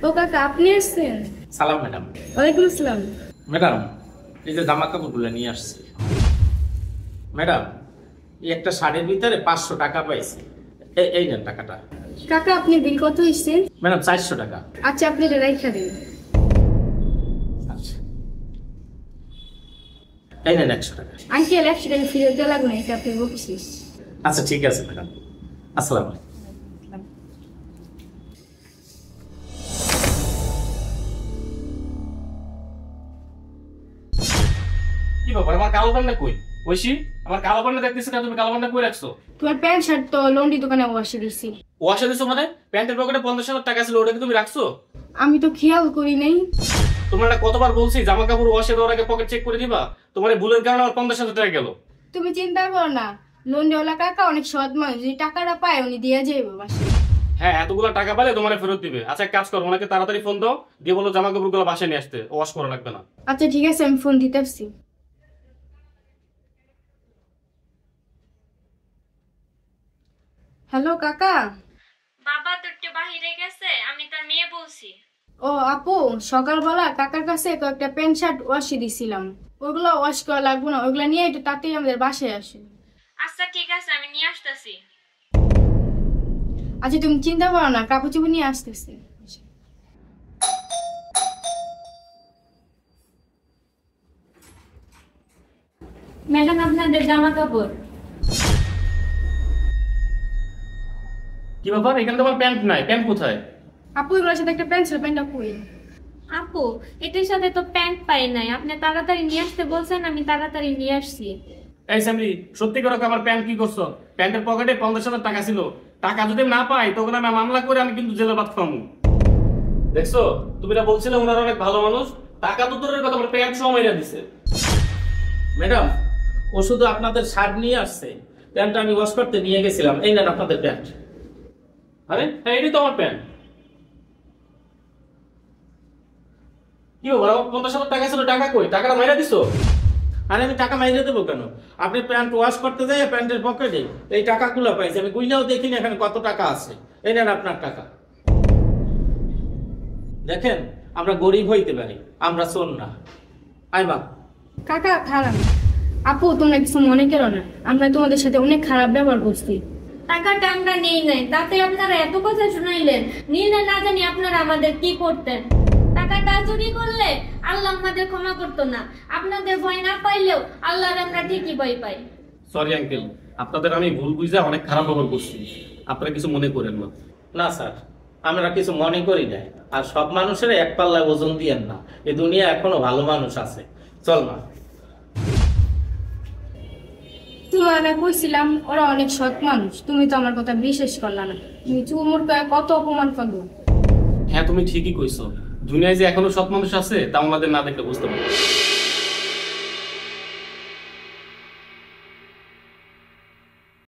ও কাকা আপনি এসেছেন? সালাম ম্যাডাম। ওয়ালাইকুম আসসালাম। ম্যাডাম এই যে জামা কাপড়গুলো নিয়ে আসছি। ম্যাডাম এই একটা শাড়ির ভিতরে 500 টাকা পাইছি। এই নেন টাকাটা। কাকা আপনি বিল কত হইছেন? ম্যাডাম 400 টাকা। আচ্ছা আপনি এটা রাইখা দিন। আচ্ছা এই নেন 100 টাকা। আঙ্কেল 100 টাকা ফেরত দেওয়া লাগবে না, এটা আপনি বকশিস। আচ্ছা ঠিক আছে ম্যাডাম, আসসালামু আলাইকুম। কি ব্যাপার, আমার কালো প্যান্টটা কই? ঐশী, আমার কালো প্যান্টটা দেখতেছ না? তুমি কালো প্যান্টটা কই রাখছো? তোমার প্যান্ট শার্ট তো লন্ডি দোকানে ওয়াশে দিছি। ওয়াশে দিছো মানে? প্যান্টের পকেটে 50,000 টাকা ছিল, ওটা কি তুমি রাখছো? আমি তো খেয়াল করি নাই। তোমার কতবার বলছি জামা কাপড় ওয়াশে দেওয়ার আগে পকেট চেক করে দিবা? তোমার এই ভুলের কারণে আমার 50,000 টাকা গেল। তুমি চিন্তা করো না, লন্ডিওয়ালা কাকা অনেক সৎ মানুষ, যদি টাকাটা পায় উনি দিয়ে যাইবে বাসায়। হ্যাঁ এতগুলো টাকা পেলে তোমার ফেরত দিবে। আচ্ছা এক কাজ করো, ওনাকে তাড়াতাড়ি ফোন দাও, দিয়ে বলো জামা কাপড়গুলো বাসায় নিয়ে আসতে, ওয়াশ করা লাগবে না। আচ্ছা ঠিক আছে, আমি ফোন দিতে আসছি। হ্যালো কাকা। বাবা তো একটু বাহিরে গেছে, আমি তার মেয়ে বলছি। ও আপু, সকালবেলা কাকার কাছে কয়েকটা প্যান্ট শার্ট ওয়াশে দিছিলাম, ওগুলো ওয়াশ করা লাগবে না, ওগুলো নিয়ে একটু তাড়াতাড়ি আমাদের বাসায় আসে। আচ্ছা ঠিক আছে, আমি নিয়ে আসতেছি। আচ্ছা তুমি চিন্তা করো না, কাপড় চোপড় নিয়ে আসতেছে। ম্যাডাম আপনাদের জামা কাপড়। কি ব্যাপার, এখানে তোমার প্যান্ট নাই? প্যান্ট কোথায়? আপু এগুলোর সাথে একটা প্যান্ট ছিল, প্যান্টটা কই? আপু এটার সাথে তো প্যান্ট পাই নাই, আপনি তাড়াতাড়ি নিয়ে আসতে বলছেন, আমি তাড়াতাড়ি নিয়ে আসছি। এই সামরি, সত্যি করে আমার প্যান্ট কি করছো? প্যান্টের পকেটে 50,000 টাকা ছিল, টাকা যদি না পাই তখন আমি মামলা করে আমি কিন্তু জেলে ভাত খাবো। দেখছো, তুমি না বলছিলে ওনারা অনেক ভালো মানুষ, টাকা তো দূরের কথা, প্যান্ট সহ মেরে দিছে। ম্যাডাম ও শুধু আপনাদের শার্ট নিয়ে আসছে, প্যান্টটা আমি ওয়াশ করতে নিয়ে গেছিলাম। এই নেন আপনাদের প্যান্ট। আরে হ্যাঁ এটাই তো আমার প্যান্ট। কি ব্যাপার, আমার 50,000 টাকা ছিল, টাকা কই? টাকাটা মাইরা দিছো? আরে আমি টাকা মাইরে দেবো কেন? আপনি প্যান্ট ওয়াশ করতে যাই প্যান্টের পকেটে এই টাকাগুলো পাইছি, আমি গুইনাও দেখিনি এখানে কত টাকা আছে। এই নেন আপনার টাকা। দেখেন আমরা গরিব হইতে পারি, আমরা চোর না। আই মা। কাকা খারাপ। আপু তোমরা কিছু মনে করো না, আমরা তোমাদের সাথে অনেক খারাপ ব্যবহার করছি। টাকাটা আমরা নেই নাই, তাতে আপনারা এত কথা শুনাইলেন। নিলে না জানি আপনারা আমাদের কি করতেন। টাকাটা চুরি করলে আল্লাহ আমাদের ক্ষমা করতো না, আপনাদের ভয় না পাইলেও আল্লাহর আমরা ঠিকই ভয় পাই। সরি আঙ্কেল, আপনাদের আমি ভুল বুঝে অনেক খারাপ ব্যবহার করছি, আপনারা কিছু মনে করেন না। না স্যার, আমরা কিছু মনে করি না। আর সব মানুষের এক পাল্লায় ওজন দিয়েন না, এই দুনিয়া এখনো ভালো মানুষ আছে। চল না। তোমার না কইছিলাম ওরা অনেক সৎ মানুষ, তুমি তো আমার কথা বিশ্বাস করলা না, তুমি চুমুর কয়ে কত অপমান করলো। হ্যাঁ তুমি ঠিকই কইছো, দুনিয়ায় যে এখনো সৎ মানুষ আছে তা আমাদের না দেখলে বুঝতে পারবো।